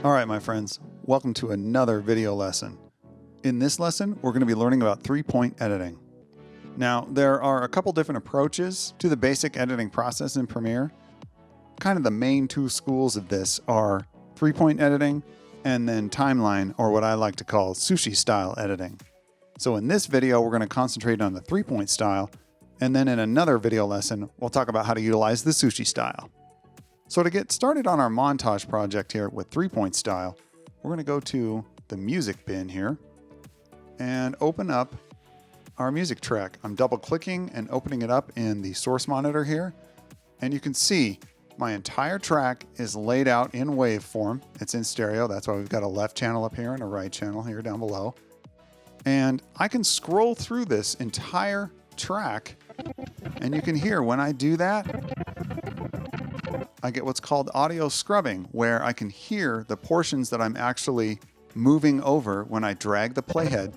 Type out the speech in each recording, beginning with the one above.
All right, my friends, welcome to another video lesson. In this lesson, we're going to be learning about three-point editing. Now, there are a couple different approaches to the basic editing process in Premiere. Kind of the main two schools of this are three-point editing and then timeline, or what I like to call sushi style editing. So in this video, we're going to concentrate on the three-point style, and then in another video lesson, we'll talk about how to utilize the sushi style. So to get started on our montage project here with three-point style, we're going to go to the music bin here and open up our music track. I'm double clicking and opening it up in the source monitor here. And you can see my entire track is laid out in waveform. It's in stereo. That's why we've got a left channel up here and a right channel here down below. And I can scroll through this entire track, and you can hear when I do that, I get what's called audio scrubbing, where I can hear the portions that I'm actually moving over when I drag the playhead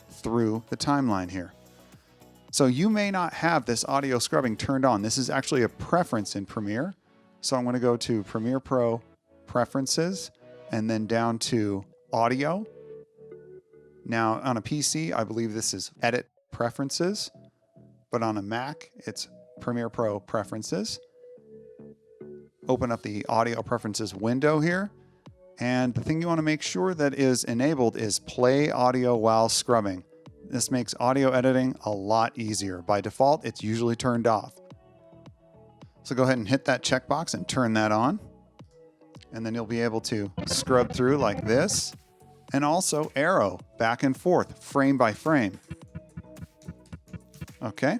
through the timeline here. So you may not have this audio scrubbing turned on. This is actually a preference in Premiere. So I'm going to go to Premiere Pro Preferences and then down to Audio. Now on a PC, I believe this is Edit Preferences, but on a Mac, it's Premiere Pro Preferences. Open up the audio preferences window here. And the thing you want to make sure that is enabled is play audio while scrubbing. This makes audio editing a lot easier. By default, it's usually turned off. So go ahead and hit that checkbox and turn that on. And then you'll be able to scrub through like this and also arrow back and forth, frame by frame. Okay.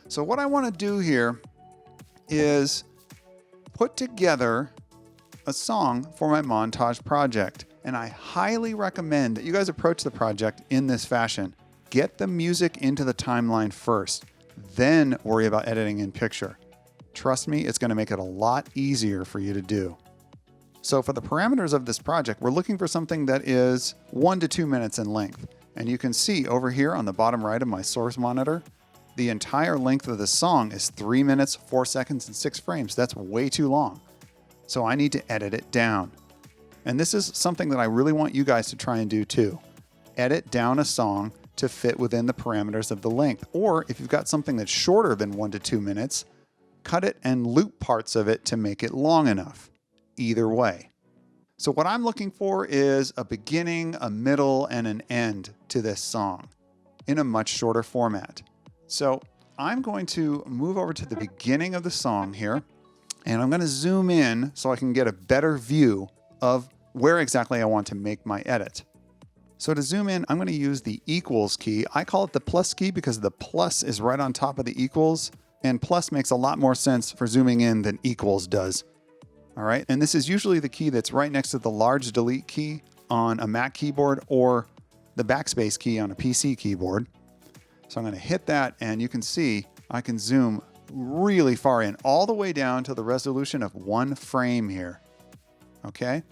So what I want to do here is put together a song for my montage project. And I highly recommend that you guys approach the project in this fashion. Get the music into the timeline first, then worry about editing in picture. Trust me, it's going to make it a lot easier for you to do. So for the parameters of this project, we're looking for something that is 1 to 2 minutes in length. And you can see over here on the bottom right of my source monitor, the entire length of the song is 3 minutes, 4 seconds, and 6 frames. That's way too long. So I need to edit it down. And this is something that I really want you guys to try and do too. Edit down a song to fit within the parameters of the length. Or if you've got something that's shorter than 1 to 2 minutes, cut it and loop parts of it to make it long enough. Either way. So what I'm looking for is a beginning, a middle, and an end to this song in a much shorter format. So I'm going to move over to the beginning of the song here, and I'm going to zoom in so I can get a better view of where exactly I want to make my edit. So to zoom in, I'm going to use the equals key. I call it the plus key because the plus is right on top of the equals, and plus makes a lot more sense for zooming in than equals does. All right, and this is usually the key that's right next to the large delete key on a Mac keyboard or the backspace key on a PC keyboard. So I'm going to hit that, and you can see I can zoom really far in, all the way down to the resolution of 1 frame here. Okay.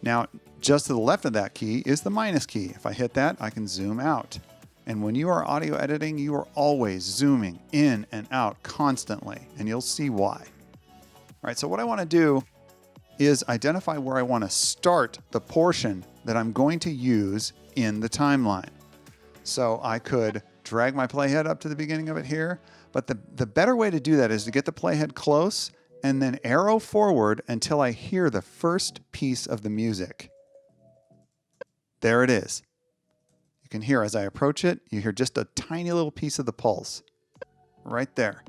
Now, just to the left of that key is the minus key. If I hit that, I can zoom out. And when you are audio editing, you are always zooming in and out constantly, and you'll see why. All right, so what I want to do is identify where I want to start the portion that I'm going to use in the timeline. So I could drag my playhead up to the beginning of it here, but the better way to do that is to get the playhead close and then arrow forward until I hear the first piece of the music. There it is. You can hear as I approach it, you hear just a tiny little piece of the pulse right there.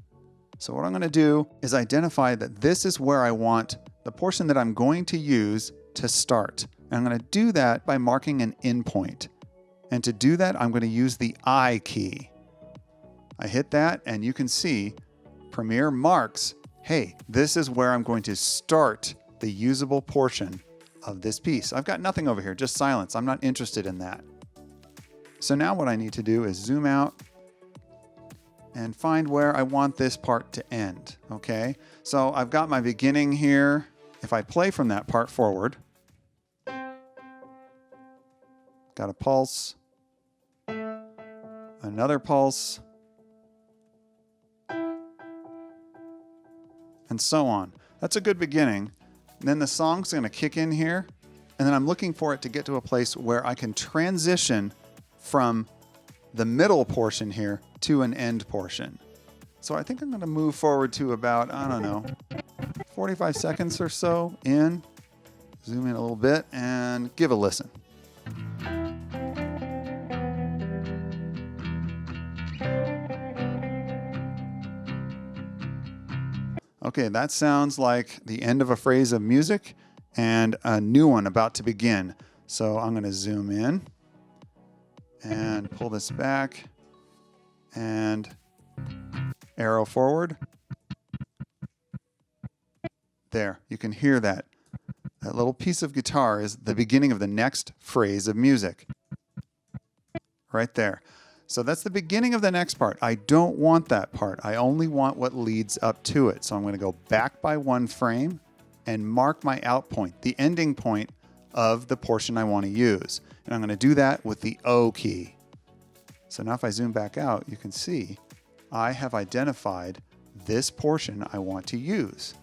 So what I'm going to do is identify that this is where I want the portion that I'm going to use to start. And I'm going to do that by marking an endpoint. And to do that, I'm going to use the I key. I hit that, and you can see Premiere marks, hey, this is where I'm going to start the usable portion of this piece. I've got nothing over here, just silence. I'm not interested in that. So now what I need to do is zoom out and find where I want this part to end, okay? So I've got my beginning here. If I play from that part forward, got a pulse, another pulse, and so on. That's a good beginning. And then the song's going to kick in here, and then I'm looking for it to get to a place where I can transition from the middle portion here to an end portion. So I think I'm going to move forward to about, I don't know, 45 seconds or so in. Zoom in a little bit and give a listen. Okay, that sounds like the end of a phrase of music and a new one about to begin. So I'm going to zoom in and pull this back and arrow forward. There, you can hear that. That little piece of guitar is the beginning of the next phrase of music. Right there. So that's the beginning of the next part. I don't want that part. I only want what leads up to it. So I'm going to go back by one frame and mark my out point, the ending point of the portion I want to use. And I'm going to do that with the O key. So now if I zoom back out, you can see I have identified this portion I want to use.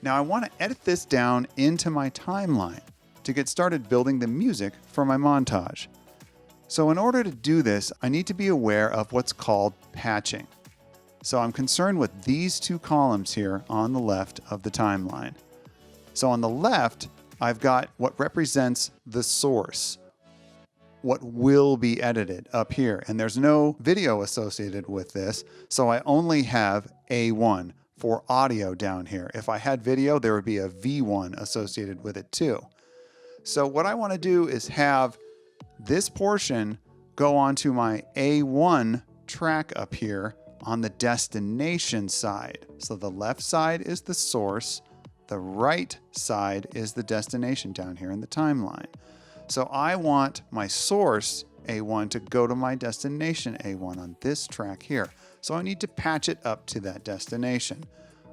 Now I want to edit this down into my timeline to get started building the music for my montage. So in order to do this, I need to be aware of what's called patching. So I'm concerned with these two columns here on the left of the timeline. So on the left, I've got what represents the source, what will be edited up here. And there's no video associated with this, so I only have A1 for audio down here. If I had video, there would be a V1 associated with it too. So what I want to do is have this portion go onto my A1 track up here on the destination side. So the left side is the source, the right side is the destination down here in the timeline. So I want my source A1 to go to my destination A1 on this track here. So I need to patch it up to that destination.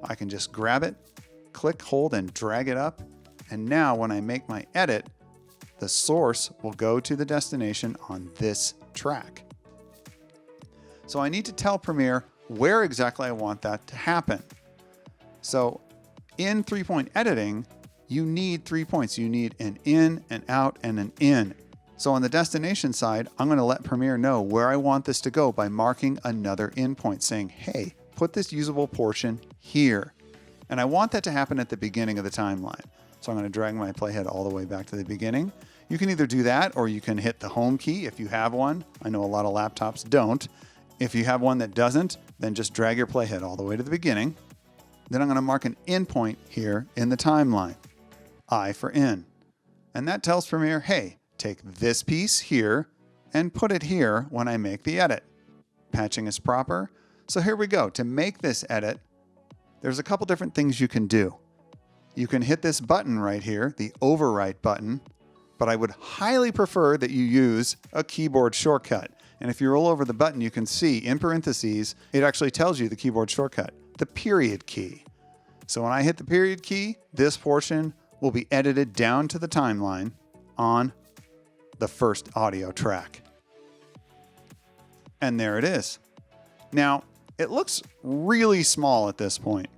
I can just grab it, click, hold, and drag it up. And now when I make my edit, the source will go to the destination on this track. So I need to tell Premiere where exactly I want that to happen. So in 3-point editing, you need 3 points. You need an in, an out, and an in. So on the destination side, I'm going to let Premiere know where I want this to go by marking another in point, saying, hey, put this usable portion here. And I want that to happen at the beginning of the timeline. So I'm going to drag my playhead all the way back to the beginning. You can either do that or you can hit the home key if you have one. I know a lot of laptops don't. If you have one that doesn't, then just drag your playhead all the way to the beginning. Then I'm going to mark an in point here in the timeline. I for in. And that tells Premiere, hey, take this piece here and put it here when I make the edit. Patching is proper. So here we go. To make this edit, there's a couple different things you can do. You can hit this button right here, the overwrite button, but I would highly prefer that you use a keyboard shortcut. And if you roll over the button, you can see in parentheses, it actually tells you the keyboard shortcut, the period key. So when I hit the period key, this portion will be edited down to the timeline on the first audio track. And there it is. Now, it looks really small at this point.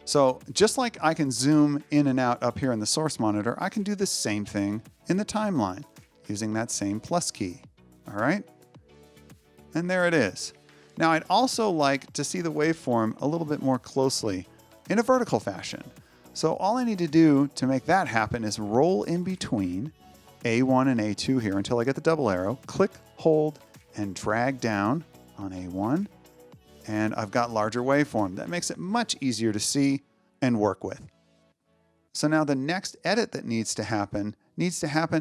So just like I can zoom in and out up here in the source monitor, I can do the same thing in the timeline using that same plus key. All right. And there it is. Now I'd also like to see the waveform a little bit more closely in a vertical fashion. So all I need to do to make that happen is roll in between A1 and A2 here until I get the double arrow, click, hold, and drag down on A1. And I've got larger waveform. That makes it much easier to see and work with. So now the next edit that needs to happen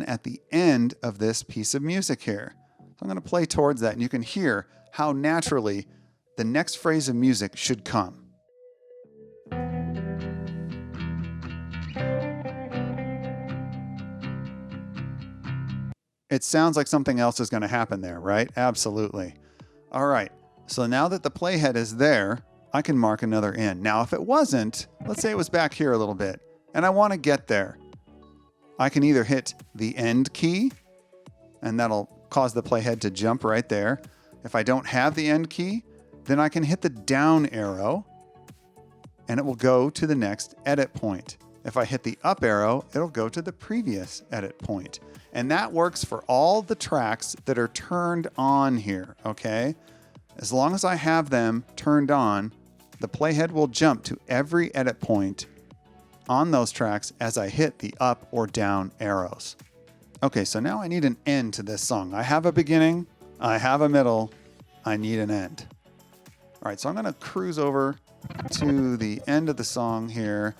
at the end of this piece of music here. So I'm going to play towards that and you can hear how naturally the next phrase of music should come. It sounds like something else is going to happen there, right? Absolutely. All right. So now that the playhead is there, I can mark another in. Now, if it wasn't, let's say it was back here a little bit, and I want to get there, I can either hit the end key, and that'll cause the playhead to jump right there. If I don't have the end key, then I can hit the down arrow, and it will go to the next edit point. If I hit the up arrow, it'll go to the previous edit point. And that works for all the tracks that are turned on here, okay? As long as I have them turned on, the playhead will jump to every edit point on those tracks as I hit the up or down arrows. Okay, so now I need an end to this song. I have a beginning, I have a middle, I need an end. All right, so I'm gonna cruise over to the end of the song here.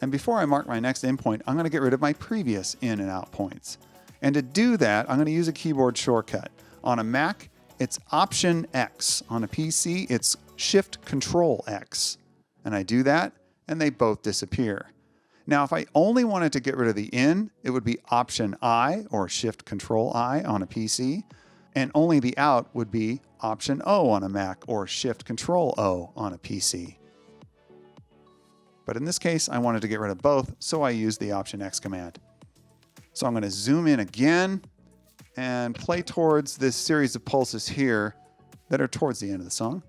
And before I mark my next end point, I'm gonna get rid of my previous in and out points. And to do that, I'm gonna use a keyboard shortcut. On a Mac, it's Option X. On a PC, it's Shift Control X. And I do that, and they both disappear. Now, if I only wanted to get rid of the in, it would be Option I or Shift Control I on a PC, and only the out would be Option O on a Mac or Shift Control O on a PC. But in this case, I wanted to get rid of both, so I used the Option X command. So I'm going to zoom in again and play towards this series of pulses here that are towards the end of the song.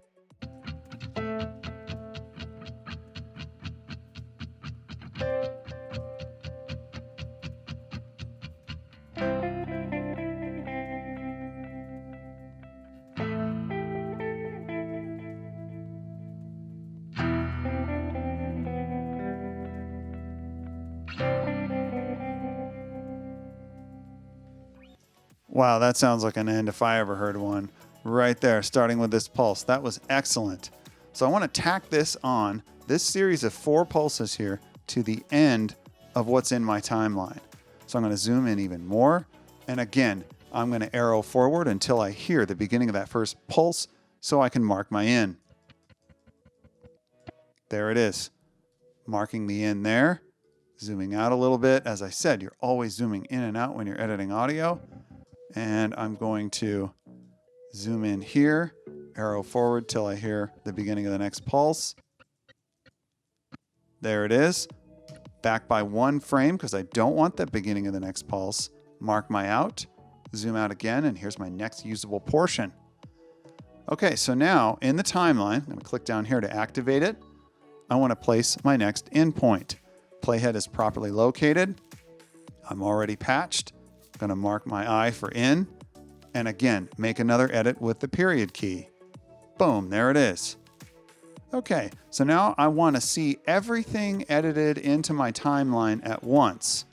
Wow, that sounds like an end if I ever heard one. Right there, starting with this pulse. That was excellent. So I want to tack this on, this series of 4 pulses here, to the end of what's in my timeline. So I'm going to zoom in even more. And again, I'm going to arrow forward until I hear the beginning of that first pulse so I can mark my in. There it is. Marking the in there. Zooming out a little bit. As I said, you're always zooming in and out when you're editing audio. And I'm going to zoom in here, arrow forward till I hear the beginning of the next pulse. There it is. Back by 1 frame because I don't want the beginning of the next pulse. Mark my out, zoom out again, and here's my next usable portion. Okay, so now in the timeline, I'm going to click down here to activate it. I want to place my next in point. Playhead is properly located. I'm already patched. I'm going to mark my I for in. And again, make another edit with the period key. Boom, there it is. Okay, so now I want to see everything edited into my timeline at once.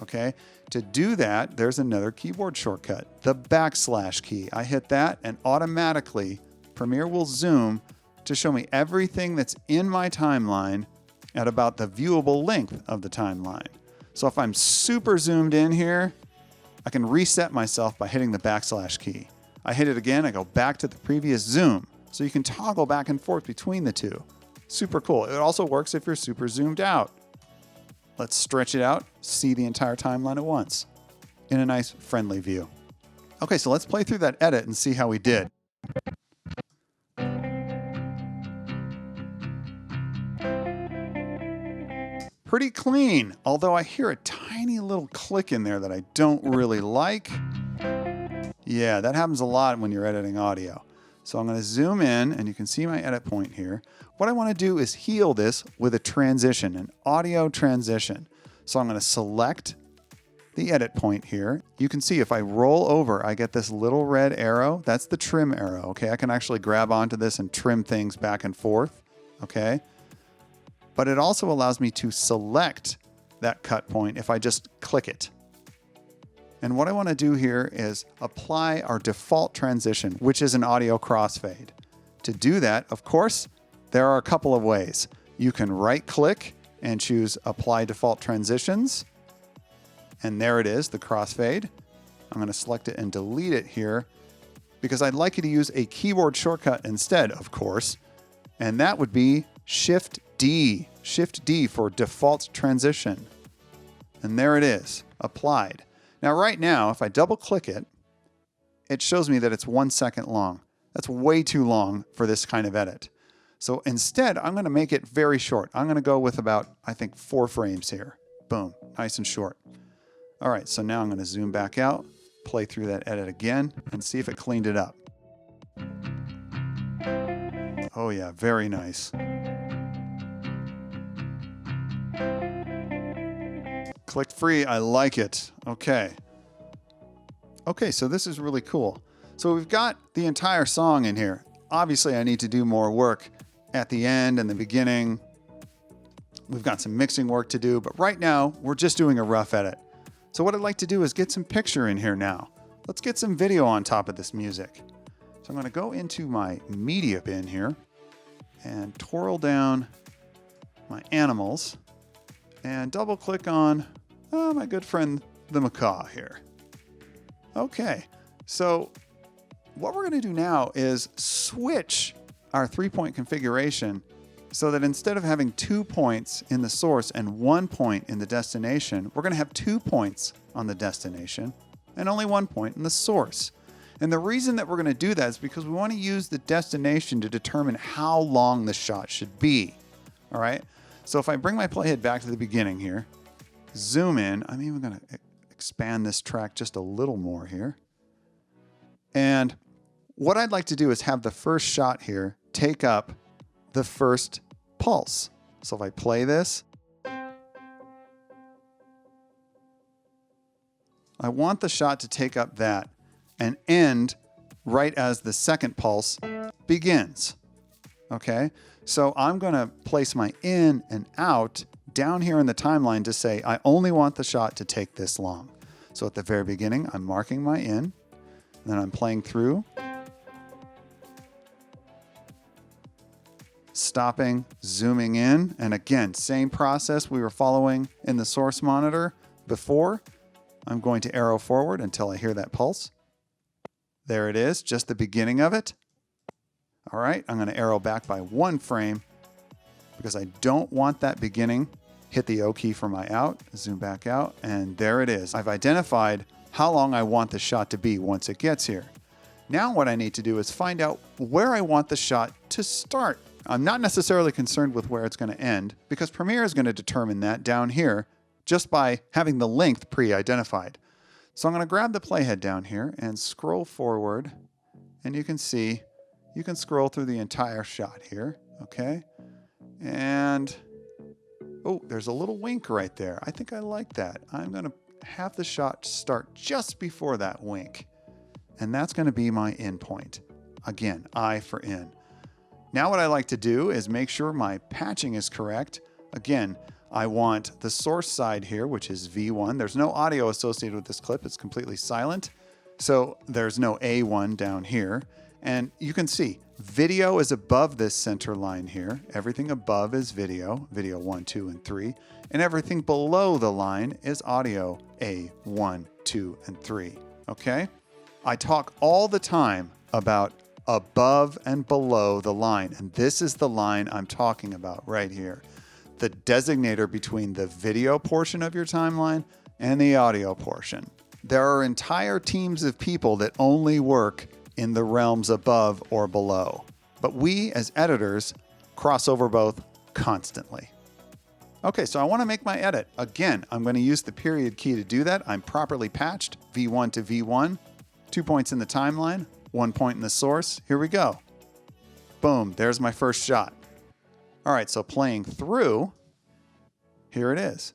Okay, to do that, there's another keyboard shortcut, the backslash key. I hit that and automatically Premiere will zoom to show me everything that's in my timeline at about the viewable length of the timeline. So if I'm super zoomed in here, I can reset myself by hitting the backslash key. I hit it again, I go back to the previous zoom. So you can toggle back and forth between the two. Super cool. It also works if you're super zoomed out. Let's stretch it out, see the entire timeline at once in a nice friendly view. Okay, so let's play through that edit and see how we did. Pretty clean, although I hear a tiny little click in there that I don't really like. Yeah, that happens a lot when you're editing audio. So I'm going to zoom in and you can see my edit point here. What I want to do is heal this with a transition, an audio transition. So I'm going to select the edit point here. You can see if I roll over, I get this little red arrow. That's the trim arrow. Okay, I can actually grab onto this and trim things back and forth. Okay, but it also allows me to select that cut point if I just click it. And what I want to do here is apply our default transition, which is an audio crossfade. To do that, of course, there are a couple of ways. You can right-click and choose Apply Default Transitions. And there it is, the crossfade. I'm going to select it and delete it here because I'd like you to use a keyboard shortcut instead, of course. And that would be Shift-D. Shift-D for Default Transition. And there it is, applied. Now, right now, if I double click it, it shows me that it's 1 second long. That's way too long for this kind of edit. So instead, I'm going to make it very short. I'm going to go with about, I think, 4 frames here. Boom, nice and short. All right, so now I'm going to zoom back out, play through that edit again, and see if it cleaned it up. Oh yeah, very nice. Click free. I like it. Okay. Okay, so this is really cool. So we've got the entire song in here. Obviously, I need to do more work at the end and the beginning. We've got some mixing work to do, but right now we're just doing a rough edit. So what I'd like to do is get some picture in here now. Let's get some video on top of this music. So I'm going to go into my media bin here and twirl down my animals and double click on my good friend, the macaw here. Okay, so what we're going to do now is switch our 3-point configuration so that instead of having 2 points in the source and 1 point in the destination, we're going to have 2 points on the destination and only 1 point in the source. And the reason that we're going to do that is because we want to use the destination to determine how long the shot should be. All right. So if I bring my playhead back to the beginning here, zoom in, I'm even going to expand this track just a little more here. And what I'd like to do is have the first shot here take up the first pulse. So if I play this, I want the shot to take up that and end right as the second pulse begins. Okay, so I'm going to place my in and out down here in the timeline to say I only want the shot to take this long. So at the very beginning, I'm marking my in, then I'm playing through, stopping, zooming in, and again, same process we were following in the source monitor before. I'm going to arrow forward until I hear that pulse. There it is, just the beginning of it. All right, I'm going to arrow back by 1 frame because I don't want that beginning. Hit the O key for my out, zoom back out, and there it is. I've identified how long I want the shot to be once it gets here. Now what I need to do is find out where I want the shot to start. I'm not necessarily concerned with where it's going to end because Premiere is going to determine that down here just by having the length pre-identified. So I'm going to grab the playhead down here and scroll forward, and you can see you can scroll through the entire shot here, okay? And, oh, there's a little wink right there. I think I like that. I'm going to have the shot start just before that wink, and that's going to be my in point. Again, I for in. Now what I like to do is make sure my patching is correct. Again, I want the source side here, which is V1. There's no audio associated with this clip. It's completely silent. So there's no A1 down here. And you can see video is above this center line here. Everything above is video, video 1, 2, and 3. And everything below the line is audio A1, 2, and 3. Okay? I talk all the time about above and below the line. And this is the line I'm talking about right here. The designator between the video portion of your timeline and the audio portion. There are entire teams of people that only work in the realms above or below. But we as editors cross over both constantly. Okay, so I want to make my edit. Again, I'm going to use the period key to do that. I'm properly patched, V1 to V1, 2 points in the timeline, 1 point in the source. Here we go. Boom, there's my first shot. All right, so playing through, here it is.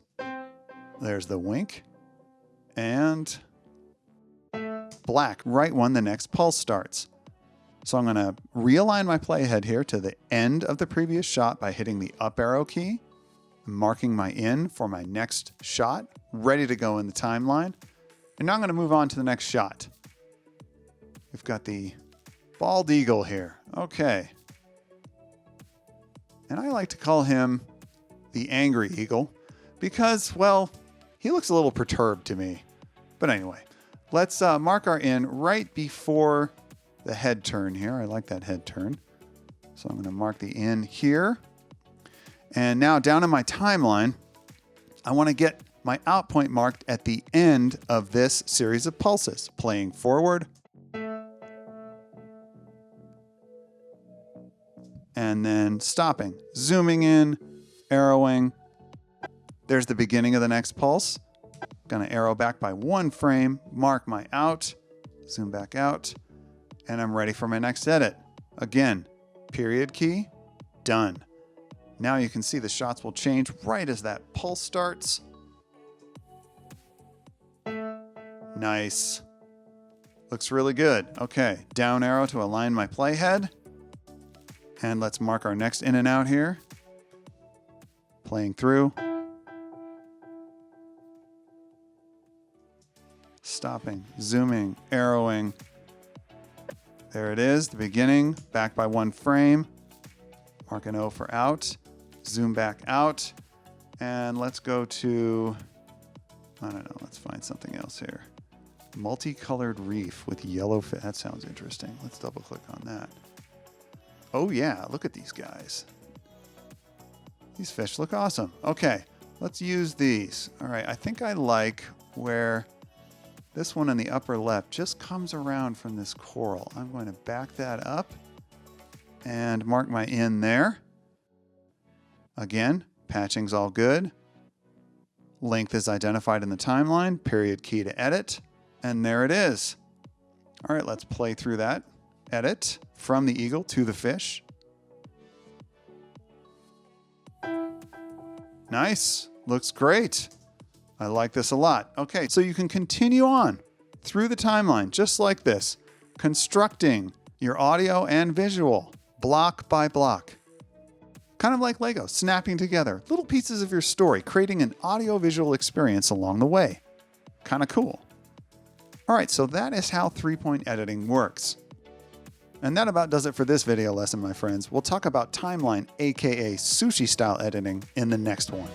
There's the wink and black right when the next pulse starts. So I'm going to realign my playhead here to the end of the previous shot by hitting the up arrow key, marking my in for my next shot, ready to go in the timeline. And now I'm going to move on to the next shot. We've got the bald eagle here. Okay. And I like to call him the angry eagle because, well, he looks a little perturbed to me. But anyway, let's mark our in right before the head turn here. I like that head turn. So I'm going to mark the in here. And now down in my timeline, I want to get my out point marked at the end of this series of pulses, playing forward. And then stopping, zooming in, arrowing. There's the beginning of the next pulse. Gonna arrow back by 1 frame, mark my out, zoom back out, and I'm ready for my next edit. Again, period key, done. Now you can see the shots will change right as that pulse starts. Nice. Looks really good. Okay, down arrow to align my playhead. And let's mark our next in and out here. Playing through. Stopping, zooming, arrowing. There it is, the beginning, back by 1 frame. Mark an O for out. Zoom back out. And let's go to, I don't know, let's find something else here. Multicolored reef with yellow fish. That sounds interesting. Let's double click on that. Oh yeah, look at these guys. These fish look awesome. Okay, let's use these. All right, I think I like where this one in the upper left just comes around from this coral. I'm going to back that up and mark my in there. Again, patching's all good. Length is identified in the timeline, period key to edit, and there it is. All right, let's play through that. Edit from the eagle to the fish. Nice, looks great. I like this a lot. Okay, so you can continue on through the timeline just like this, constructing your audio and visual block by block. Kind of like Lego, snapping together little pieces of your story, creating an audio-visual experience along the way. Kind of cool. All right, so that is how 3-point editing works. And that about does it for this video lesson, my friends. We'll talk about timeline, aka sushi style editing, in the next one.